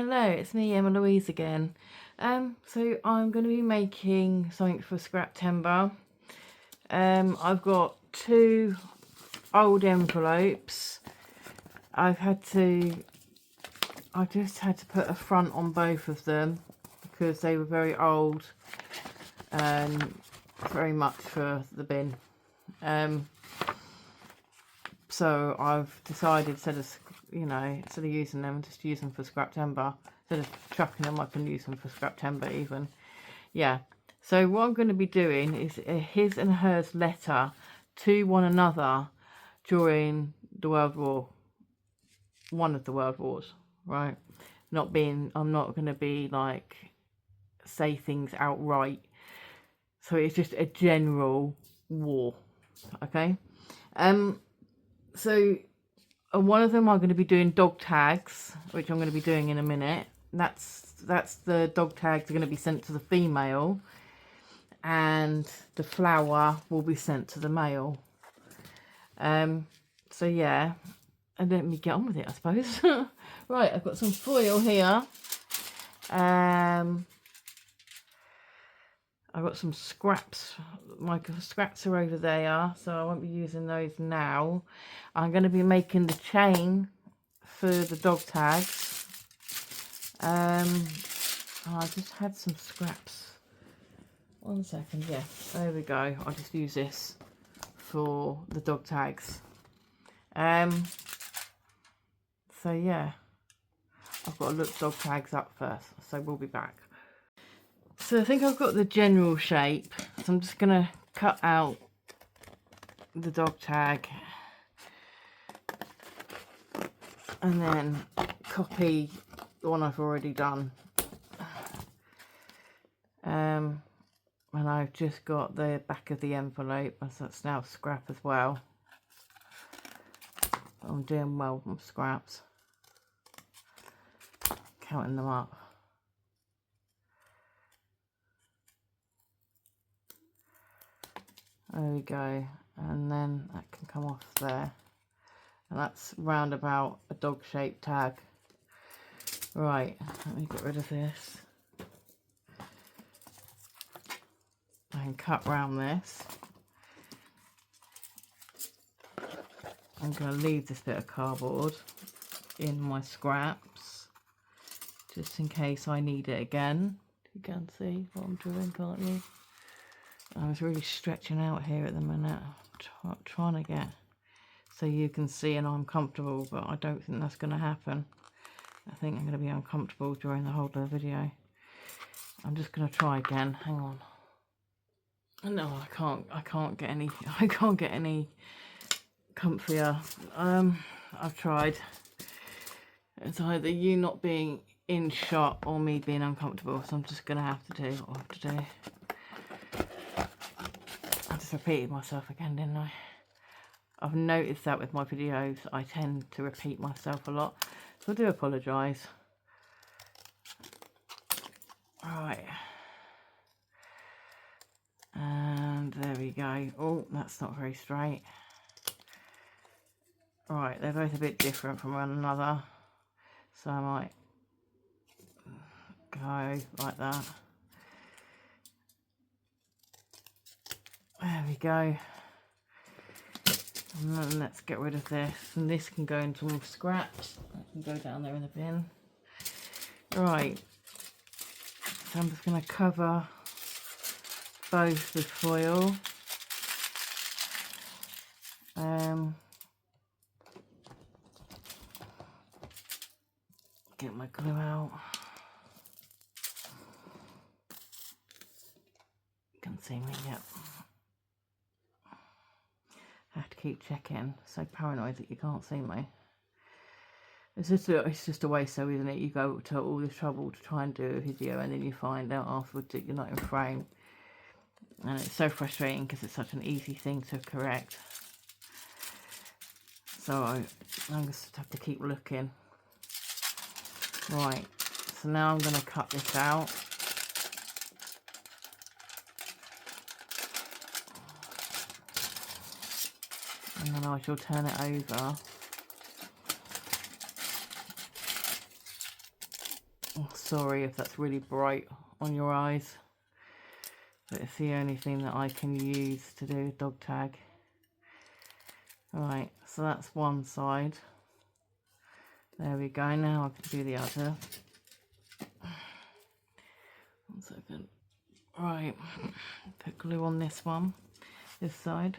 Hello, it's me, Emma Louise again. So I'm going to be making something for Scraptember. I've got 2 old envelopes. I just had to put a front on both of them because they were very old and very much for the bin. So I've decided instead of using them, just use them for Scraptember. Instead of chucking them, I can use them for Scraptember even. Yeah. So what I'm going to be doing is a his and hers letter to one another during the World War. One of the World Wars, right? I'm not going to be like, say things outright. So it's just a general war, okay? So one of them I'm going to be doing dog tags, which I'm going to be doing in a minute. That's the dog tags are going to be sent to the female, and the flower will be sent to the male. So yeah, and let me get on with it, I suppose. Right, I've got some foil here. I've got some scraps. My scraps are over there, so I won't be using those now. I'm going to be making the chain for the dog tags. I just had some scraps. 1 second, yeah, there we go. I'll just use this for the dog tags. So yeah, I've got to look dog tags up first, so we'll be back. So I think I've got the general shape, so I'm just going to cut out the dog tag and then copy the one I've already done. And I've just got the back of the envelope, as that's now scrap as well. I'm doing well with scraps, counting them up. There we go, and then that can come off there, and that's round about a dog shaped tag. Right, let me get rid of this. I can cut round this. I'm going to leave this bit of cardboard in my scraps just in case I need it again. You can see what I'm doing, can't you? I was really stretching out here at the minute, trying to get so you can see and I'm comfortable, but I don't think that's going to happen. I think I'm going to be uncomfortable during the whole of the video. I'm just going to try again. Hang on. No, I can't get any comfier. I've tried. It's either you not being in shot or me being uncomfortable, so I'm just going to have to do what I have to do. I just repeated myself again, didn't I? I've noticed that with my videos, I tend to repeat myself a lot, so I do apologise. Right. And there we go. Oh, that's not very straight. Right, they're both a bit different from one another, so I might go like that. There we go. And then let's get rid of this, and this can go into more scraps. That can go down there in the bin. Right, so I'm just going to cover both with foil. Get my glue out. You can see me, yep. I have to keep checking. So paranoid that you can't see me. It's just a waste though, isn't it? You go to all this trouble to try and do a video and then you find out afterwards that you're not in frame. And it's so frustrating because it's such an easy thing to correct. So I'm just have to keep looking. Right, so now I'm going to cut this out. And then I shall turn it over. Oh, sorry if that's really bright on your eyes, but it's the only thing that I can use to do a dog tag. Right, so that's one side. There we go. Now I can do the other. 1 second. Right, put glue on this one, this side.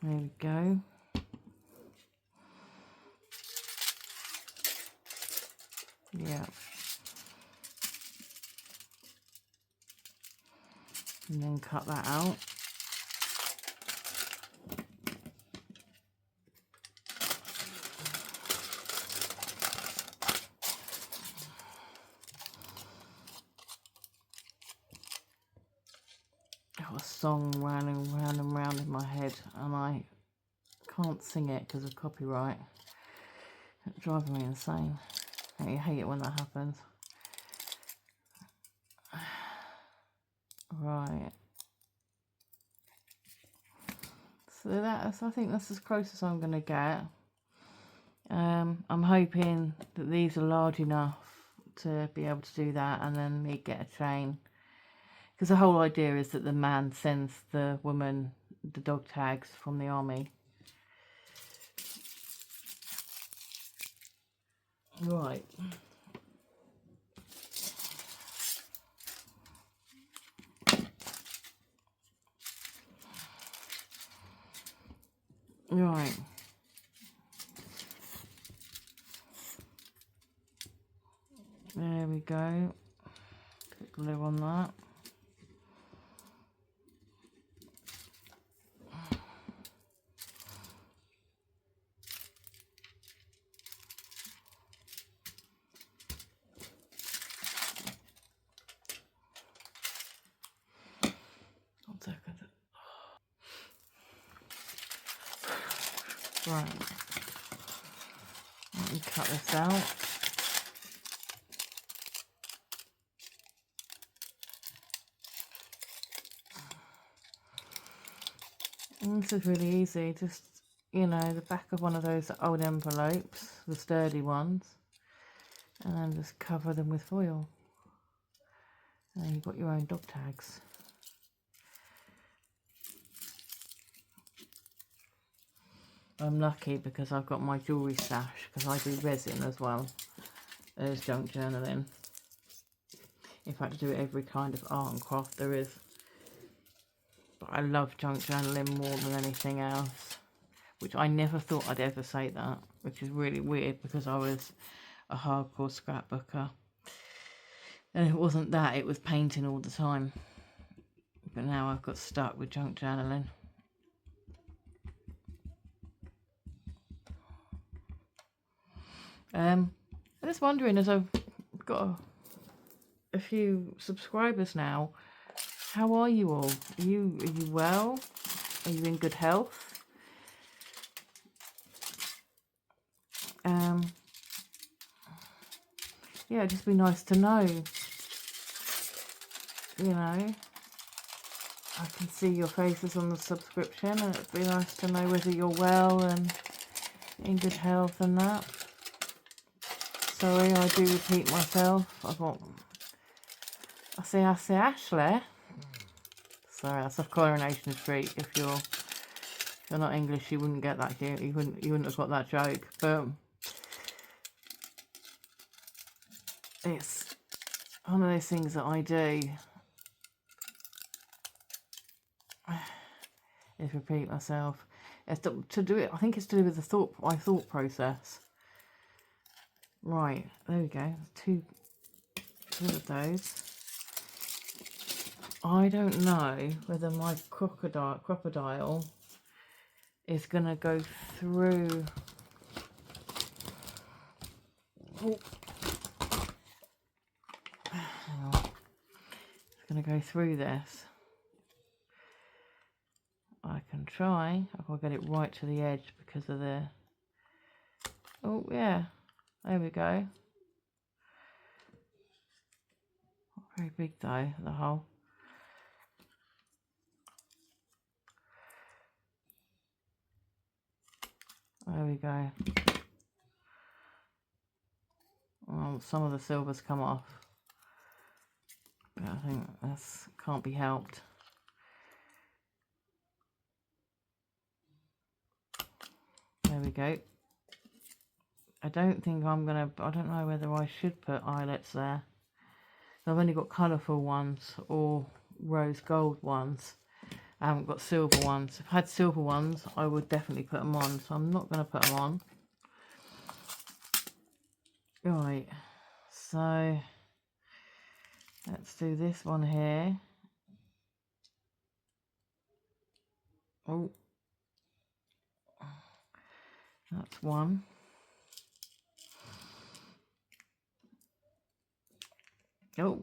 There we go. Yeah. And then cut that out. I've got a song running round and round in my head and I can't sing it because of copyright. It's driving me insane. I hate it when that happens. Right. So I think that's as close as I'm going to get. I'm hoping that these are large enough to be able to do that, and then me get a chain. Because the whole idea is that the man sends the woman the dog tags from the army. Right. Right. There we go. Put glue on that. One second. Right. Let me cut this out. And this is really easy. Just, you know, the back of one of those old envelopes, the sturdy ones, and then just cover them with foil. And you've got your own dog tags. I'm lucky because I've got my jewellery stash, because I do resin as well as junk journaling. In fact, I do every kind of art and craft there is. But I love junk journaling more than anything else, which I never thought I'd ever say that, which is really weird because I was a hardcore scrapbooker. And it wasn't that, it was painting all the time. But now I've got stuck with junk journaling. I'm just wondering, as I've got a few subscribers now, how are you all? Are you well? Are you in good health? Yeah, it'd just be nice to know. You know, I can see your faces on the subscription, and it'd be nice to know whether you're well and in good health and that. Sorry, I do repeat myself. I say Ashley. Sorry, that's a Coronation Street. If you're not English, you wouldn't get that here. You wouldn't have got that joke. But it's one of those things that I do. Is repeat myself. It's to do it. I think it's to do with my thought process. Right, there we go. Two of those. I don't know whether my crocodile is going to go through. Oh. It's going to go through this. I can try. I'll get it right to the edge because of the... Oh, yeah. There we go. Not very big though, the hole. There we go. Well, some of the silver's come off, but I think this can't be helped. There we go. I don't think I don't know whether I should put eyelets there. I've only got colourful ones or rose gold ones. I haven't got silver ones. If I had silver ones, I would definitely put them on, so I'm not going to put them on. Right, so let's do this one here. Oh, that's one. Oh.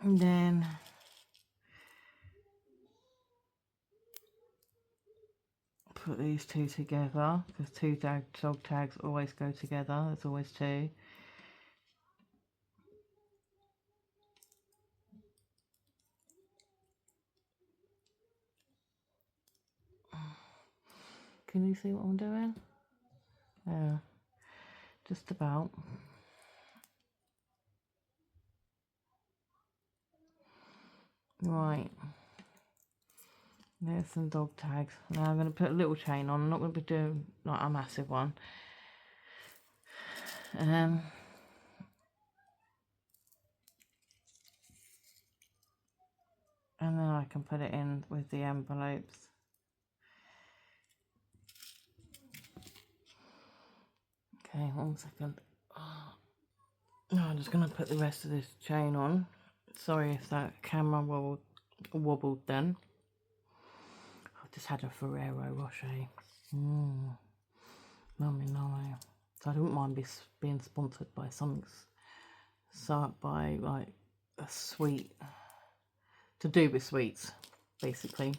And then put these two together, because two dog tags always go together. There's always two. Can you see what I'm doing? Yeah, just about. Right. There's some dog tags. Now I'm going to put a little chain on. I'm not going to be doing like a massive one. And then I can put it in with the envelopes. Okay, 1 second. No, I'm just going to put the rest of this chain on. Sorry if that camera wobbled then. I've just had a Ferrero Rocher. Mummy, no. So I don't mind being sponsored by something, by like a sweet, to do with sweets, basically.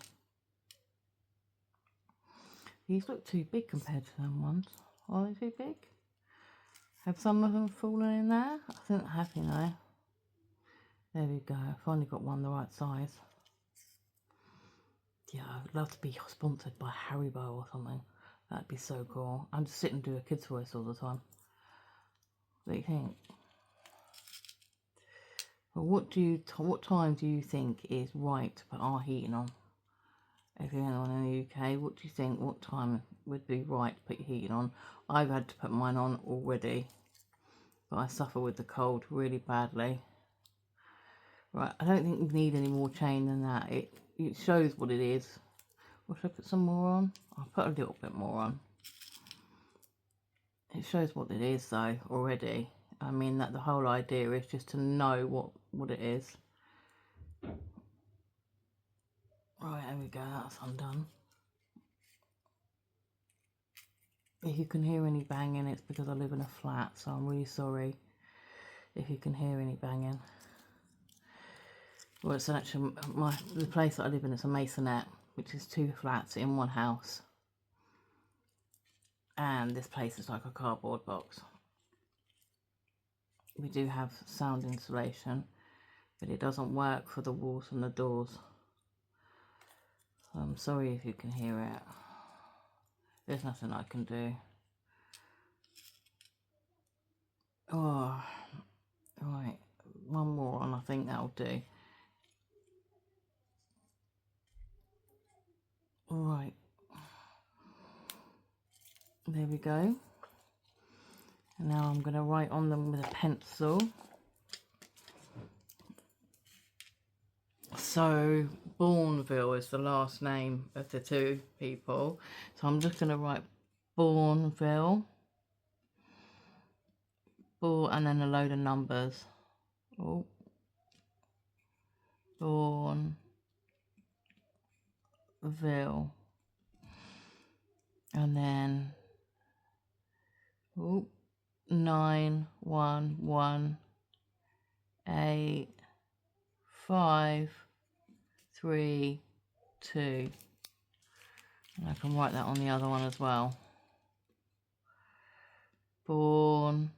These look too big compared to them ones. Are they too big? Have some of them fallen in there? I think I have, you know. There we go. I finally got one the right size. Yeah, I'd love to be sponsored by Haribo or something. That'd be so cool. I'm just sitting and do a kid's voice all the time. What do you think? Well, what time do you think is right to put our heating on? If you're anyone in the UK, what do you think? What time would be right to put your heating on? I've had to put mine on already, but I suffer with the cold really badly. Right, I don't think we need any more chain than that. It shows what it is. Or should I put some more on? I'll put a little bit more on. It shows what it is though already. I mean that the whole idea is just to know what it is. Right, there we go, that's undone. If you can hear any banging, it's because I live in a flat, so I'm really sorry if you can hear any banging. Well, it's actually the place that I live in is a maisonette, which is 2 flats in 1 house. And this place is like a cardboard box. We do have sound insulation, but it doesn't work for the walls and the doors. So I'm sorry if you can hear it. There's nothing I can do. Oh, right. One more on, I think that'll do. Right. There we go. And now I'm going to write on them with a pencil. So Bourneville is the last name of the 2 people. So I'm just going to write Bourneville. And then a load of numbers. Oh. Bourneville. And then 9 1 1 8 5 3 2. And I can write that on the other one as well. Bourneville.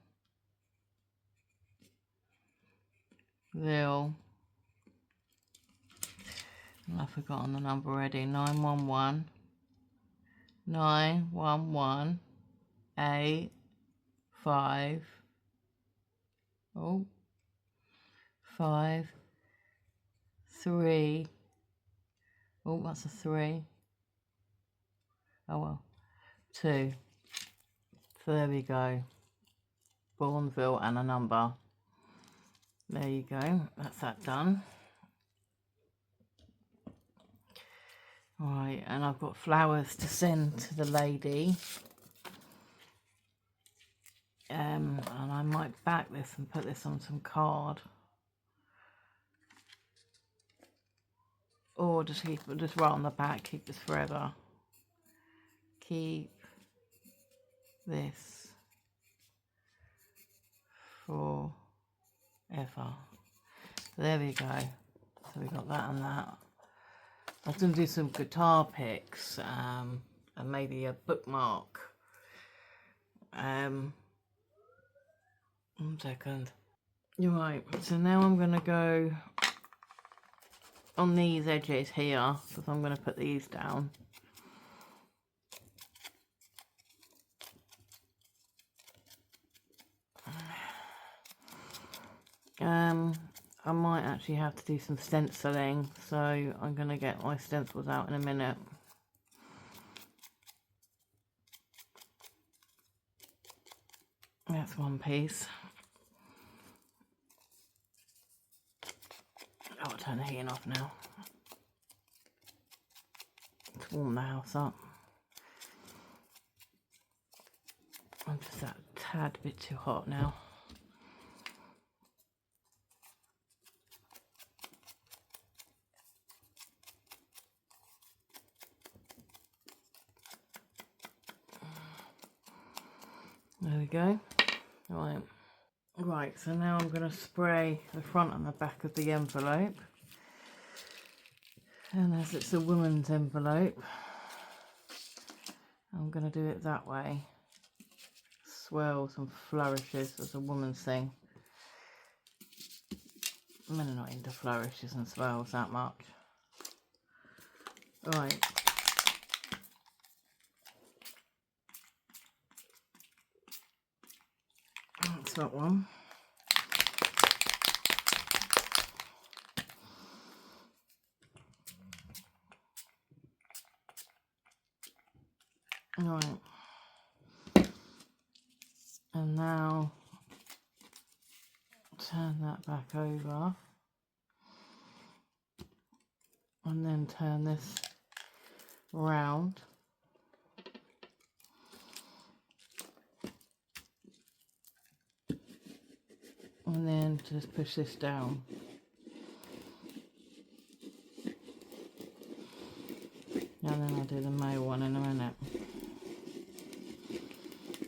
I've forgotten the number already. 911 911 8 5 5 3. Oh, that's a 3. Oh well, 2. So there we go. Bourneville and a number. There you go. That's that done. Right, and I've got flowers to send to the lady. And I might back this and put this on some card. Or just write on the back, keep this forever. Keep this forever. There we go. So we got that and that. I was going to do some guitar picks and maybe a bookmark. 1 second. You're right. So now I'm going to go on these edges here because I'm going to put these down. I might actually have to do some stenciling, so I'm going to get my stencils out in a minute. That's one piece. I'll turn the heating off now. To warm the house up. I'm just a tad bit too hot now. There we go. Right, so now I'm going to spray the front and the back of the envelope. And as it's a woman's envelope, I'm going to do it that way. Swirls and flourishes as a woman's thing. Men are not into flourishes and swirls that much. Right. That's that one. Right. And now turn that back over. And then turn this round. And then just push this down. And then I'll do the male one in a minute.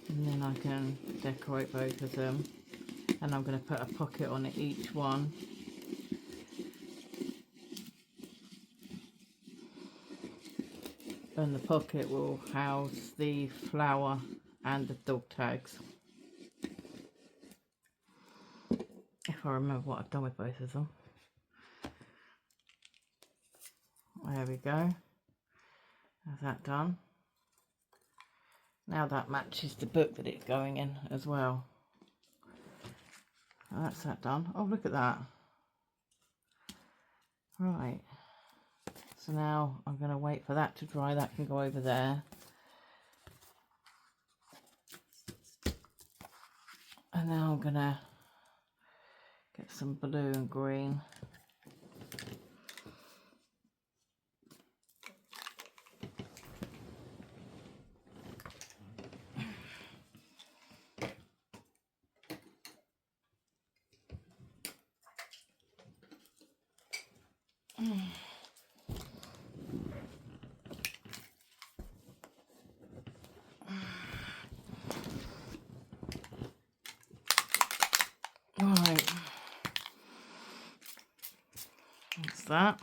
And then I can decorate both of them. And I'm going to put a pocket on each one. And the pocket will house the flower and the dog tags. If I remember what I've done with both of them. There we go. That's that done. Now that matches the book that it's going in as well. That's that done. Oh, look at that. Right. So now I'm going to wait for that to dry. That can go over there. And now I'm going to get some blue and green. Right, that's that.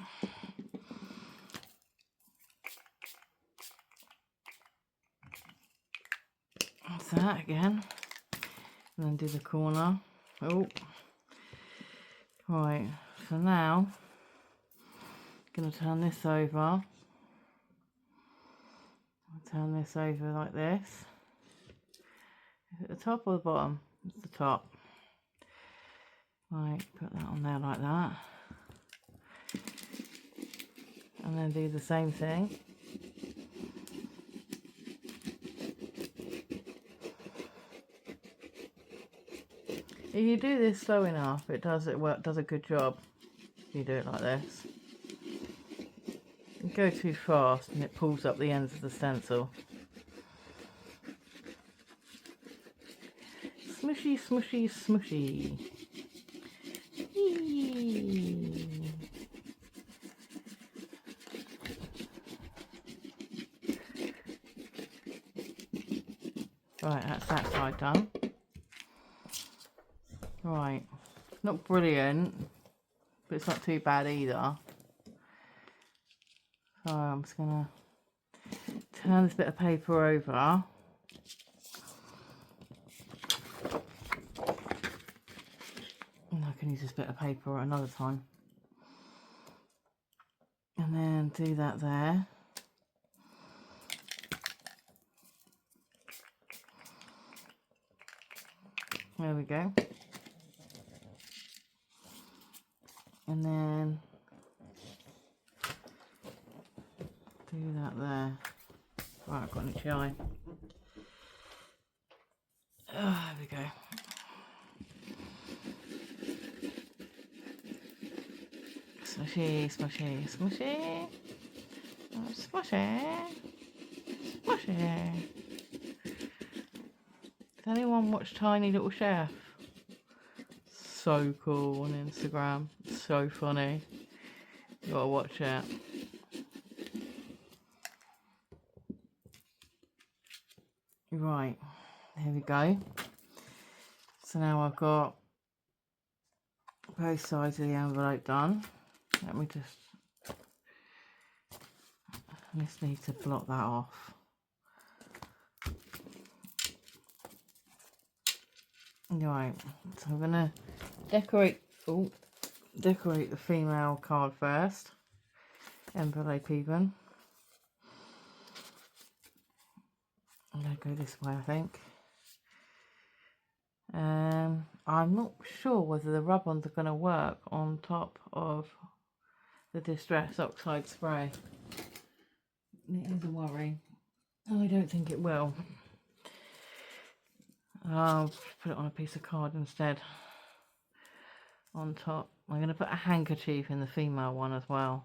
That's that again. And then do the corner. Oh, Right, so now I'm going to turn this over. I'll turn this over like this. Is it the top or the bottom? It's the top. Right, put that on there like that. And then do the same thing. If you do this slow enough, it does a good job. If you do it like this. You go too fast and it pulls up the ends of the stencil. Smushy, smushy, smushy. Eee. Right, that's that side done. Right, not brilliant, but it's not too bad either. So I'm just gonna turn this bit of paper over. And I can use this bit of paper another time. And then do that there. There we go. And then do that there. Right, I've got an itchy eye. Oh, there we go. Smushy, smushy, smushy. Oh, smushy. Smushy. Does anyone watch Tiny Little Chef? So cool on Instagram. So funny. You gotta watch it. Right, here we go. So now I've got both sides of the envelope done. Let me just, I just need to block that off. Right, so I'm gonna decorate the female card first. Envelope even. I'm gonna go this way, I think. I'm not sure whether the rub-ons are going to work on top of the Distress Oxide spray. It is a worry. Oh, I don't think it will. I'll put it on a piece of card instead. On top. I'm going to put a handkerchief in the female one as well.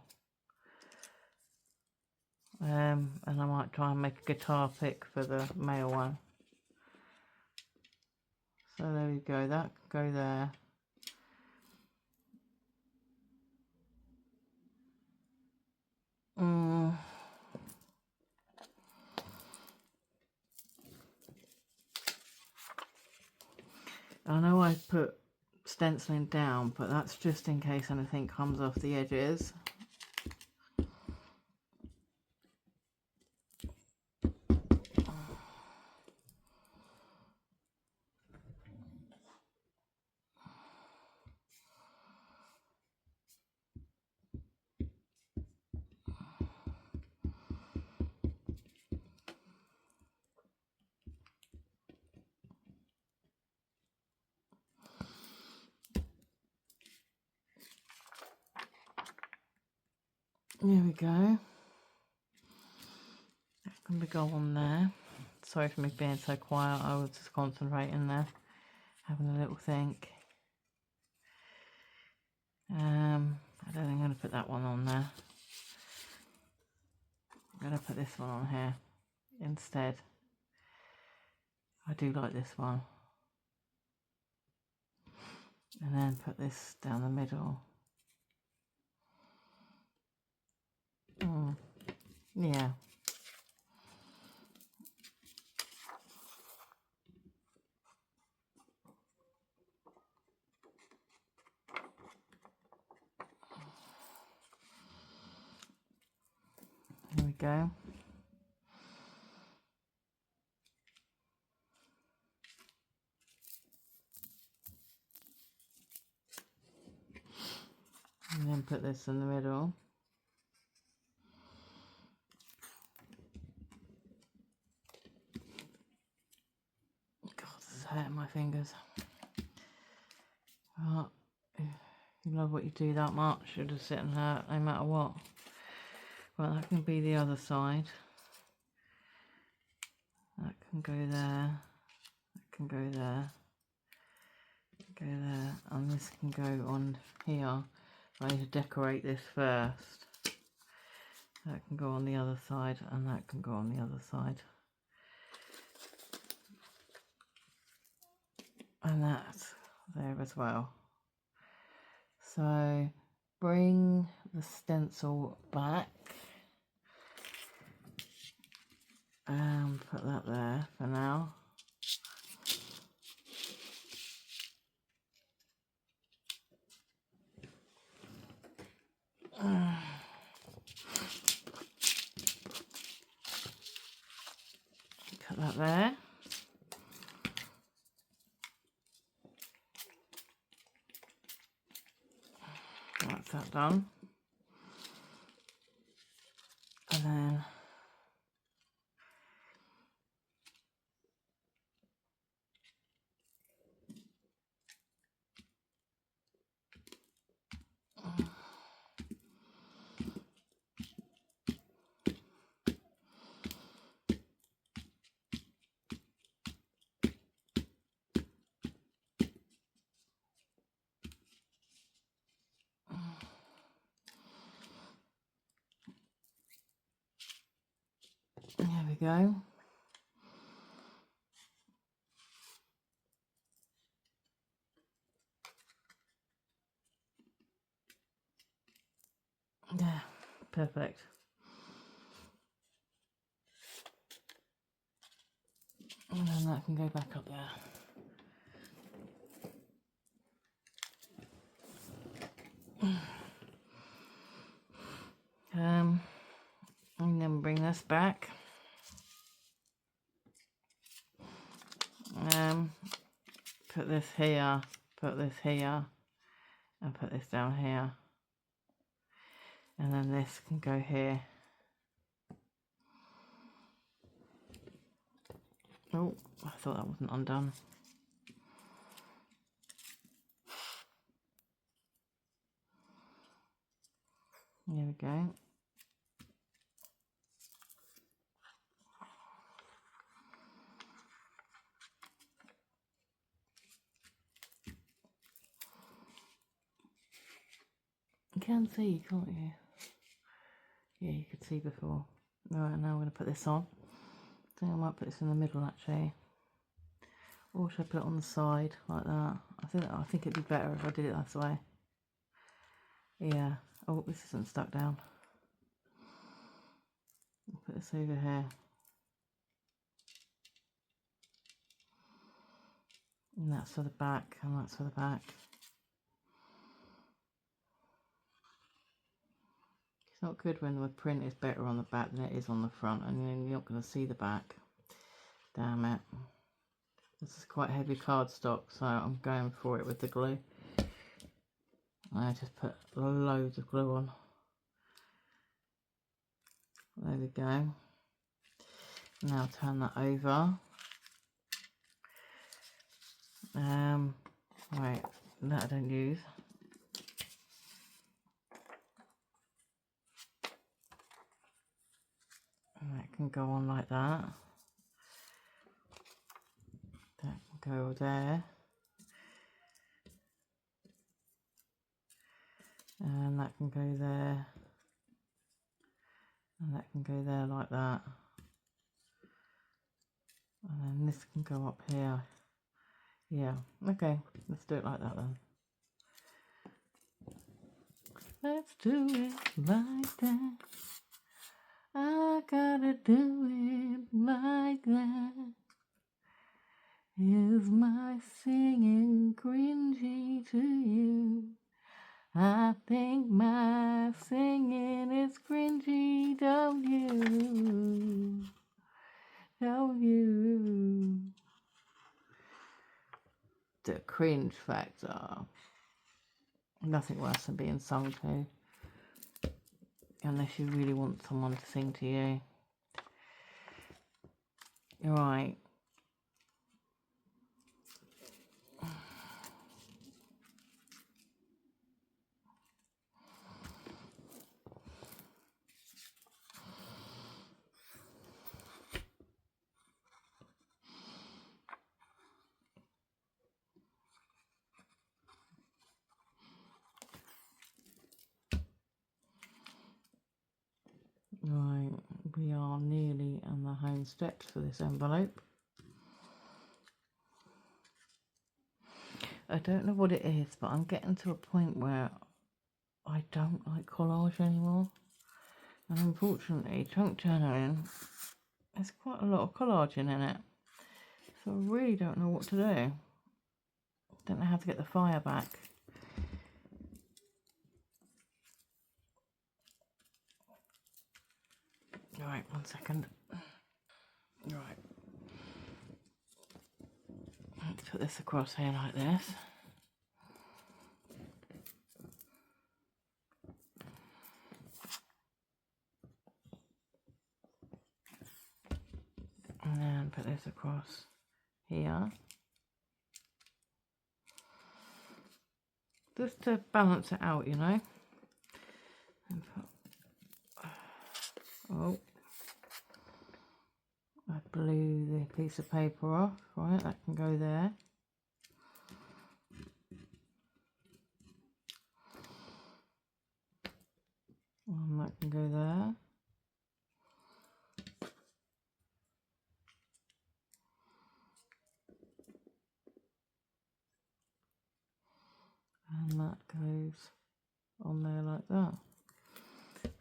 And I might try and make a guitar pick for the male one. So there we go, that can go there. I know I put stenciling down, but that's just in case anything comes off the edges. There we go. That's going to go on there. Sorry for me being so quiet, I was just concentrating there, having a little think. I don't think I'm going to put that one on there. I'm going to put this one on here instead. I do like this one. And then put this down the middle. Yeah. There we go. and put this in the middle. God, this is hurting my fingers. Oh, you love what you do that much, you'll just sit and hurt no matter what. Well, that can be the other side. That can go there. That can go there. Go there. And this can go on here. I need to decorate this first. That can go on the other side, and that can go on the other side. And that's there as well. So bring the stencil back and put that there for now. Put that there. That's that done. And then there we go. Yeah, perfect. And then that can go back up there. And then bring this back. Put this here, put this here, and put this down here. And then this can go here. Oh, I thought that wasn't undone. There we go. You can see, can't you? Yeah, you could see before. Alright, now I'm going to put this on. I think I might put this in the middle actually. Or should I put it on the side like that? I think it'd be better if I did it this way. Yeah. Oh, this isn't stuck down. I'll put this over here. And that's for the back, and that's for the back. It's not good when the print is better on the back than it is on the front, and then you're not going to see the back. Damn it. This is quite heavy cardstock, so I'm going for it with the glue. I just put loads of glue on. There we go. Now turn that over. Right, that I don't use. And that can go on like that. That can go there. And that can go there. And that can go there like that. And then this can go up here. Yeah, okay, let's do it like that then. Let's do it like that. I gotta do it like that. Is my singing cringy to you? I think my singing is cringy, don't you? Don't you? The cringe factor. Nothing worse than being sung to. Unless you really want someone to sing to you. Right. Right, we are nearly on the home steps for this envelope. I don't know what it is, but I'm getting to a point where I don't like collage anymore. And unfortunately, chunk journaling, there's quite a lot of collaging in it. So I really don't know what to do. Don't know how to get the fire back. Right, 1 second. Right. Let's put this across here like this. And then put this across here. Just to balance it out, you know. And put, oh, I blew the piece of paper off. Right, that can go there. And that can go there. And that goes on there like that.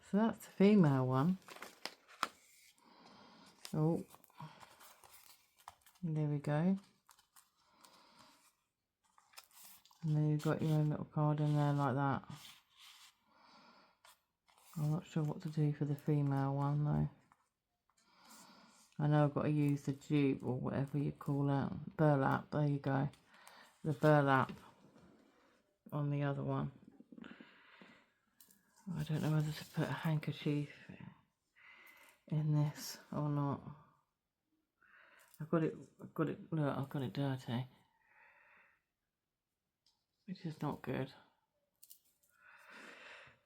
So that's the female one. Oh, there we go. And then you've got your own little card in there like that. I'm not sure what to do for the female one though. I know I've got to use the dupe or whatever you call it. Burlap, there you go. The burlap on the other one. I don't know whether to put a handkerchief in this or not. I've got it, look, I've got it dirty. Which is not good.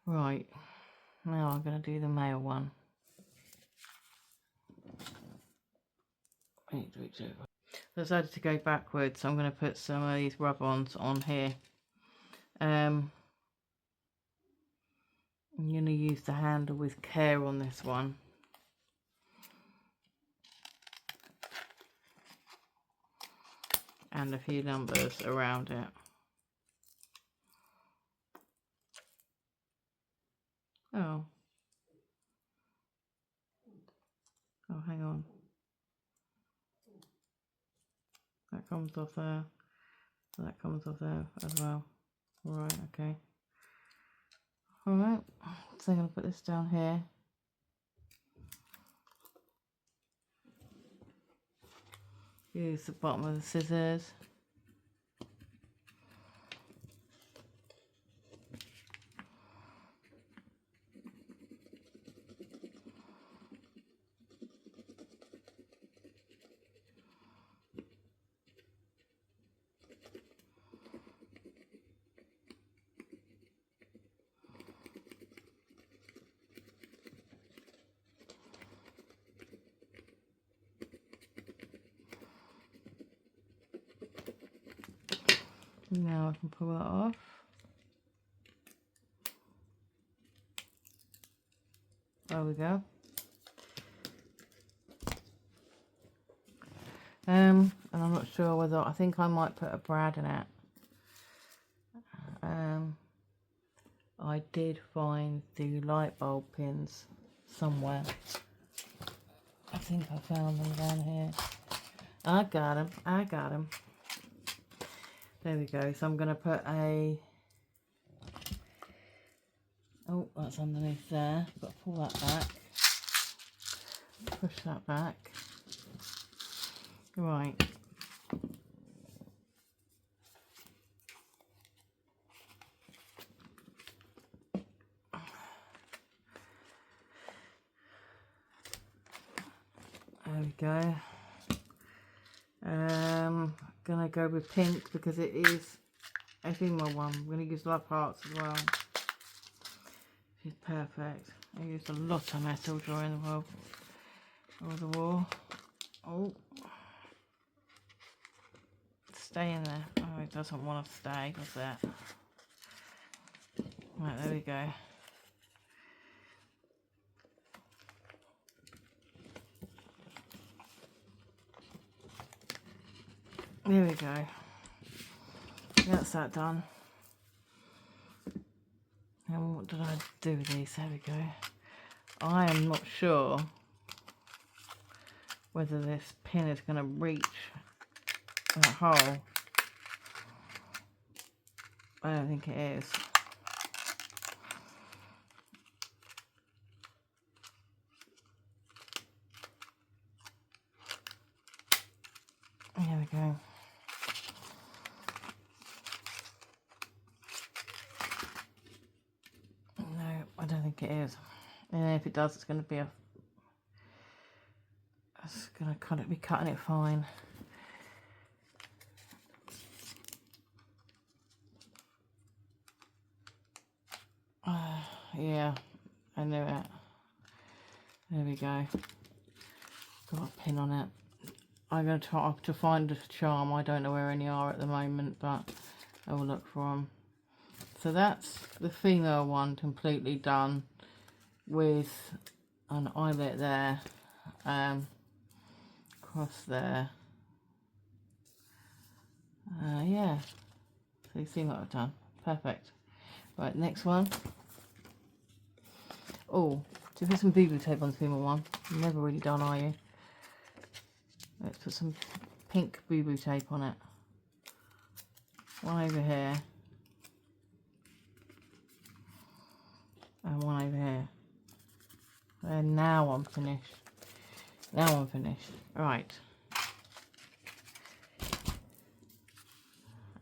Right, now I'm going to do the male one. I decided to go backwards, so I'm going to put some of these rub-ons on here. I'm going to use the handle with care on this one. And a few numbers around it. Oh, hang on. That comes off there. That comes off there as well. Right, okay. Alright, so I'm going to put this down here. Use the bottom of the scissors. Now I can pull that off. There we go. And I'm not sure whether, I think I might put a brad in it. I did find the light bulb pins somewhere. I think I found them down here. I got them. There we go. So I'm going to put a... Oh, that's underneath there. Got to pull that back. Push that back. Right. go. Gonna go with pink because it is a female one. I'm gonna use Love Hearts as well. She's perfect. I used a lot of metal during the war. Oh, stay in there. Oh, it doesn't want to stay, does it? Right, there we go. There we go. That's that done. And what did I do with these? There we go. I am not sure whether this pin is going to reach that hole. I don't think it is. There we go. No, I don't think it is. And if it does, it's going to be it's going to kind of be cutting it fine. Yeah, I knew it. There we go. Got a pin on it. I'm going to try to find a charm. I don't know where any are at the moment, but I will look for them. So that's the female one completely done with an eyelet there, across there. Yeah, so you see what I've done. Perfect. Right, next one. Oh, to put some boo-boo tape on the female one. You're never really done, are you? Let's put some pink boo-boo tape on it. One over here. And one over here. And now I'm finished. Now I'm finished. Right.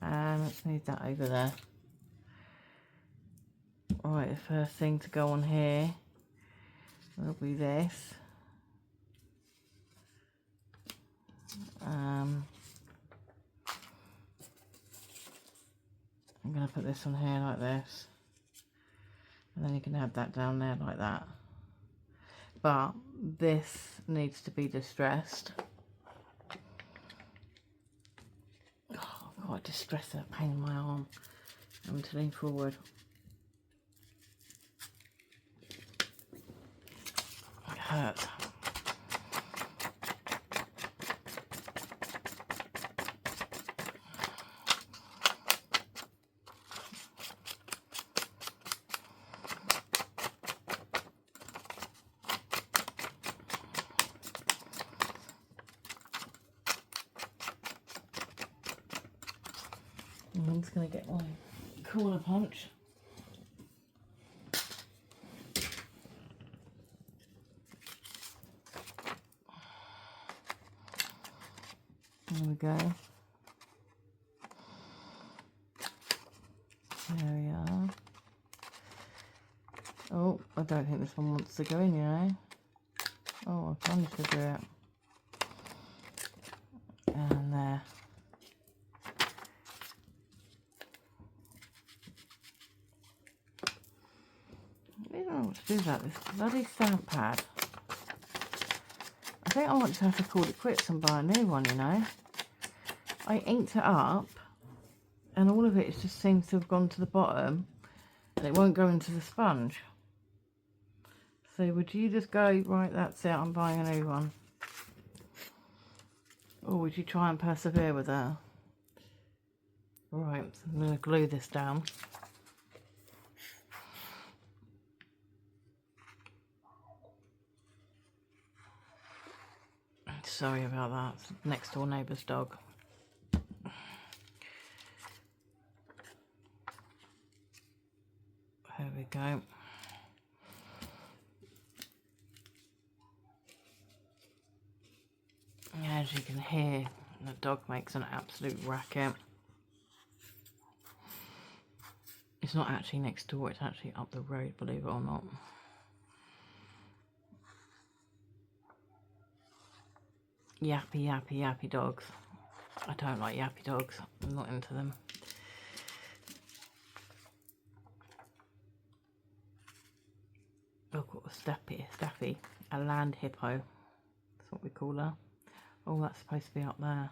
And let's move that over there. Right, the first thing to go on here will be this. I'm going to put this on here like this. And then you can have that down there like that. But this needs to be distressed. Oh God, distress, that pain in my arm. I'm to lean forward. It hurts. I'm just going to get my corner punch. There we go. There we are. Oh, I don't think this one wants to go in, you know. Oh, I managed to do it. And there. I don't know what to do about this bloody stamp pad. I think I want to have to call it quits and buy a new one, you know. I inked it up and all of it just seems to have gone to the bottom and it won't go into the sponge. So would you just go, right, that's it, I'm buying a new one? Or would you try and persevere with that? Right, so I'm going to glue this down. Sorry about that, it's next door neighbour's dog. There we go. As you can hear, the dog makes an absolute racket. It's not actually next door, it's actually up the road, believe it or not. yappy dogs. I don't like yappy dogs. I'm not into them. Look what Staffy, a land hippo. That's what we call her. Oh, that's supposed to be up there.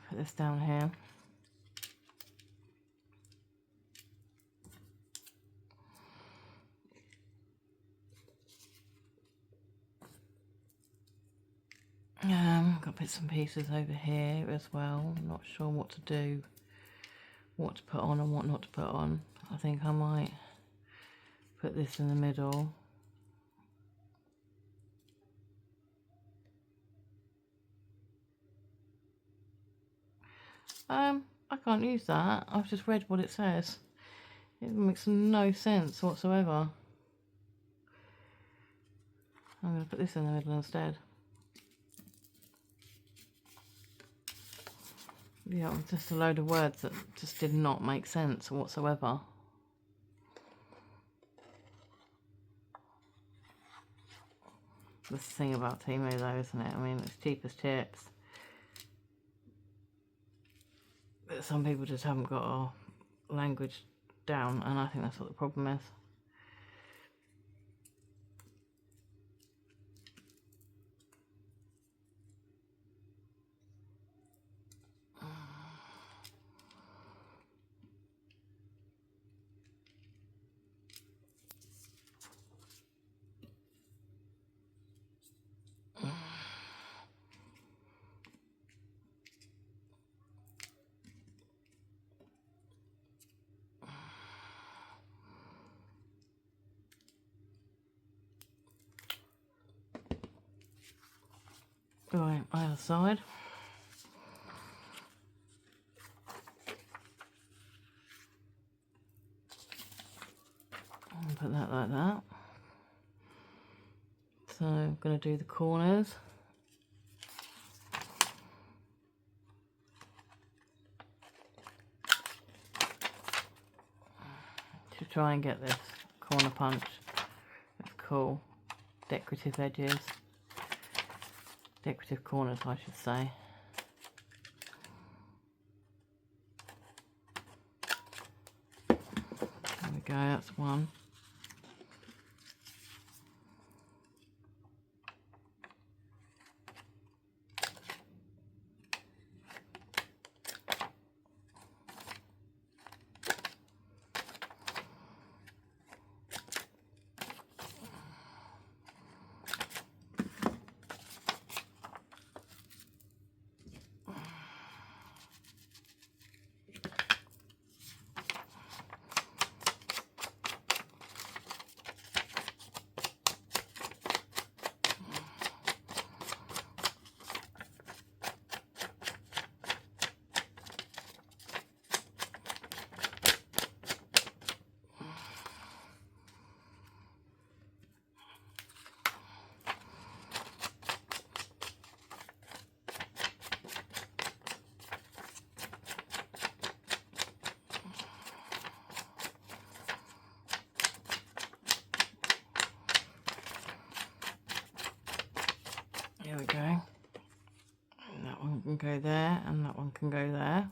Put this down here. Got bits and pieces over here as well. I'm not sure what to do, what to put on and what not to put on. I think I might put this in the middle. I can't use that. I've just read what it says. It makes no sense whatsoever. I'm going to put this in the middle instead. Yeah, just a load of words that just did not make sense whatsoever. That's the thing about Temu though, isn't it? I mean, it's cheap as chips. But some people just haven't got our language down, and I think that's what the problem is. Right, other side. And put that like that. So I'm going to do the corners. To try and get this corner punch. It's cool. Decorative edges. Decorative corners, I should say. There we go, that's one. There we go. And that one can go there, and that one can go there.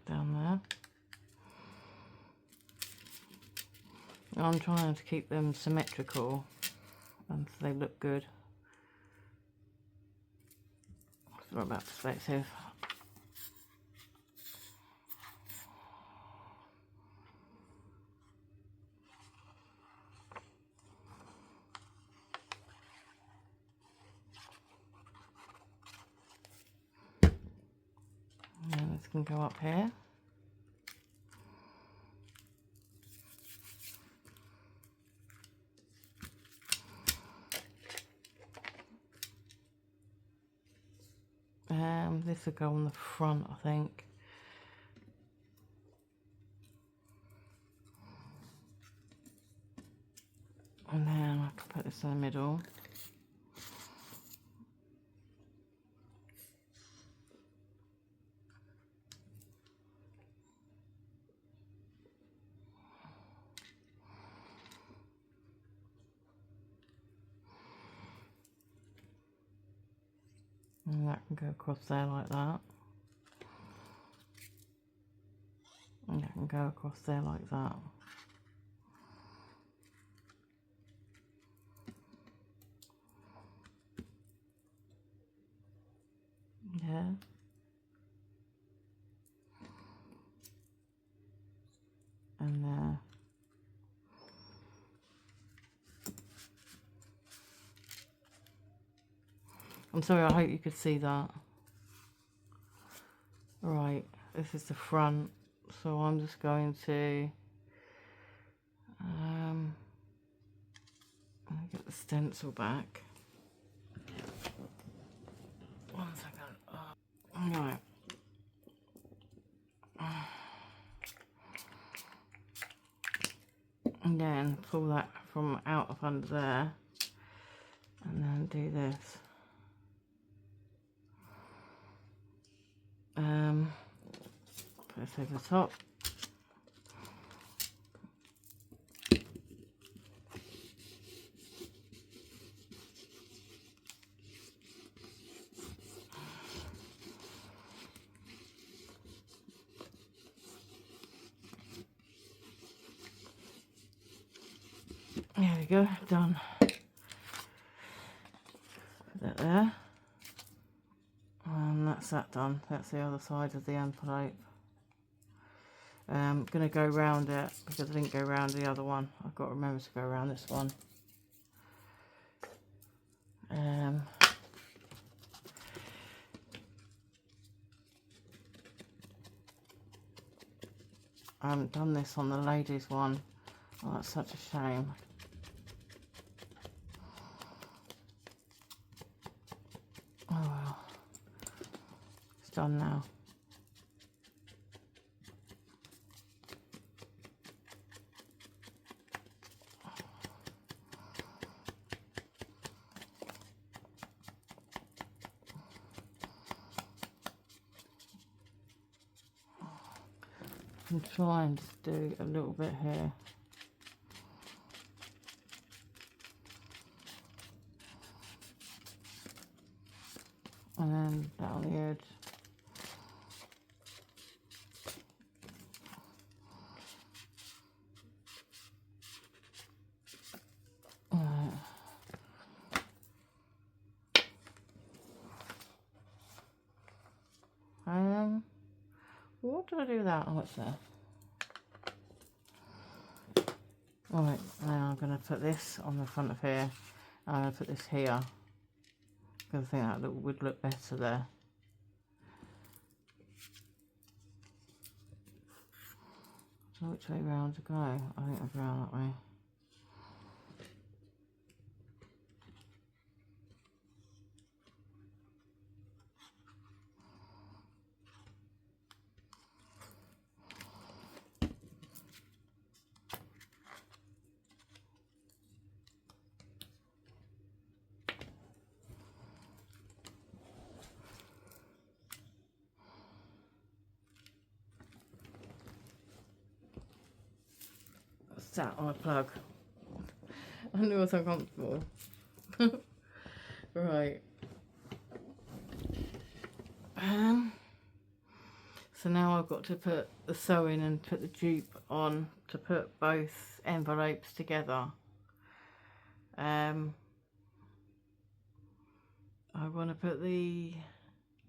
Down there. I'm trying to keep them symmetrical and so they look good. Sorry about perspective. And this can go up here. This will go on the front, I think. And then I can put this in the middle. And that can go across there like that. And that can go across there like that. Yeah. And there. I'm sorry, I hope you could see that. Right, this is the front, so I'm just going to get the stencil back. 1 second. Right. And then pull that from out of under there, and then do this. Put this over the top. There we go, done. Put that there. And that's that done. That's the other side of the envelope. I'm going to go round it because I didn't go round the other one. I've got to remember to go around this one. I haven't done this on the ladies one. Oh, that's such a shame. Oh well. It's done now. I'm trying to do a little bit here. And then down the edge. What did I do that? Oh, it's there. Alright, now I'm going to put this on the front of here. I'm going to put this here. Because I think that would look better there. So which way round to go? I think I'll go around that way. Sat on a plug. I knew it was uncomfortable. Right. So now I've got to put the sewing and put the dupe on to put both envelopes together. I want to put the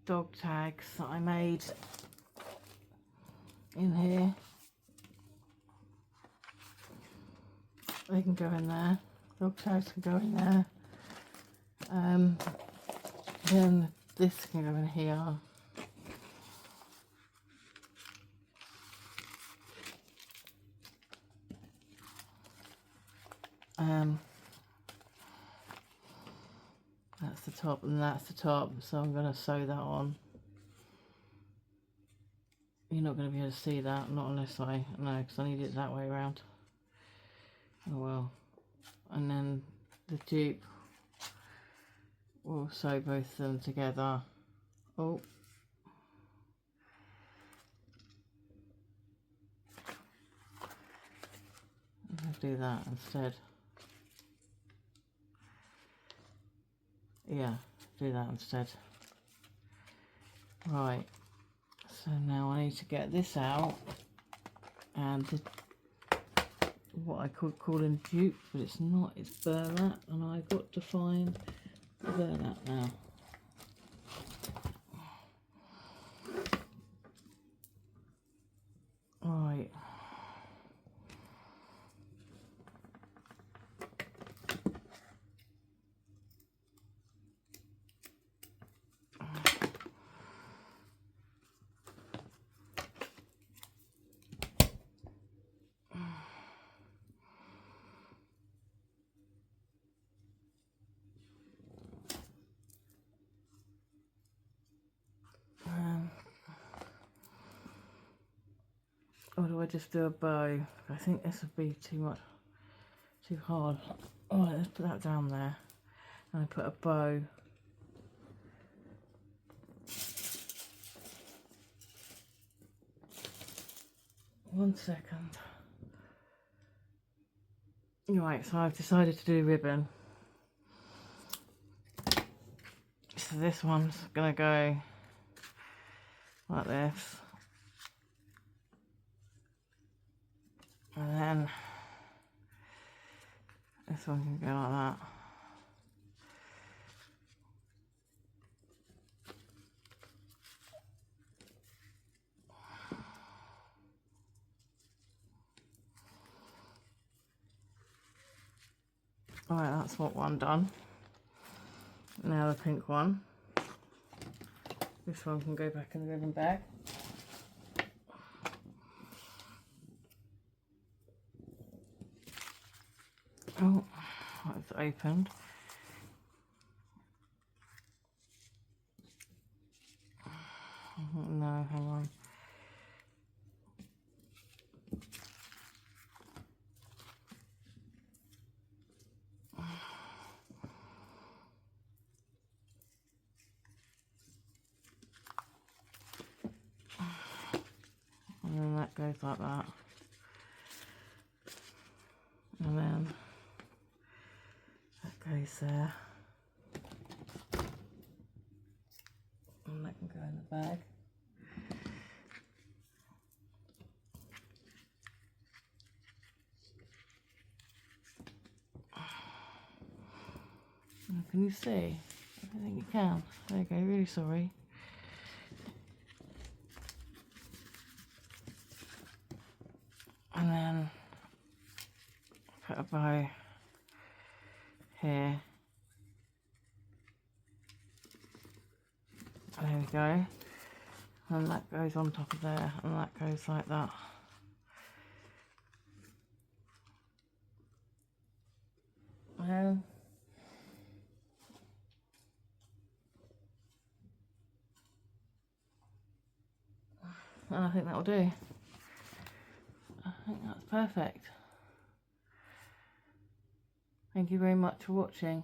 dog tags that I made in here. They can go in there. Dog tags can go in there. Then this can go in here. That's the top and that's the top, so I'm going to sew that on. You're not going to be able to see that, not on this way, no, because I need it that way around. Oh well. And then the dupe, we'll sew both of them together. Oh. I'll do that instead. Yeah, do that instead. Right, so now I need to get this out and what I could call in dupe, but it's not, it's burlap, and I've got to find the burlap now. Right. Or do I just do a bow? I think this would be too hard. Oh, let's put that down there. And I put a bow. One second. Right, so I've decided to do ribbon. So this one's gonna go like this. And then this one can go like that. Alright, that's what one done. Now the pink one. This one can go back in the ribbon bag. Oh, it's opened. No, hang on. And then that goes like that. And then that goes there. And that can go in the bag. Can you see? I don't think you can. There you go, really sorry. And then put a bow here. There we go. And that goes on top of there, and that goes like that. And I think that'll do. I think that's perfect. Thank you very much for watching.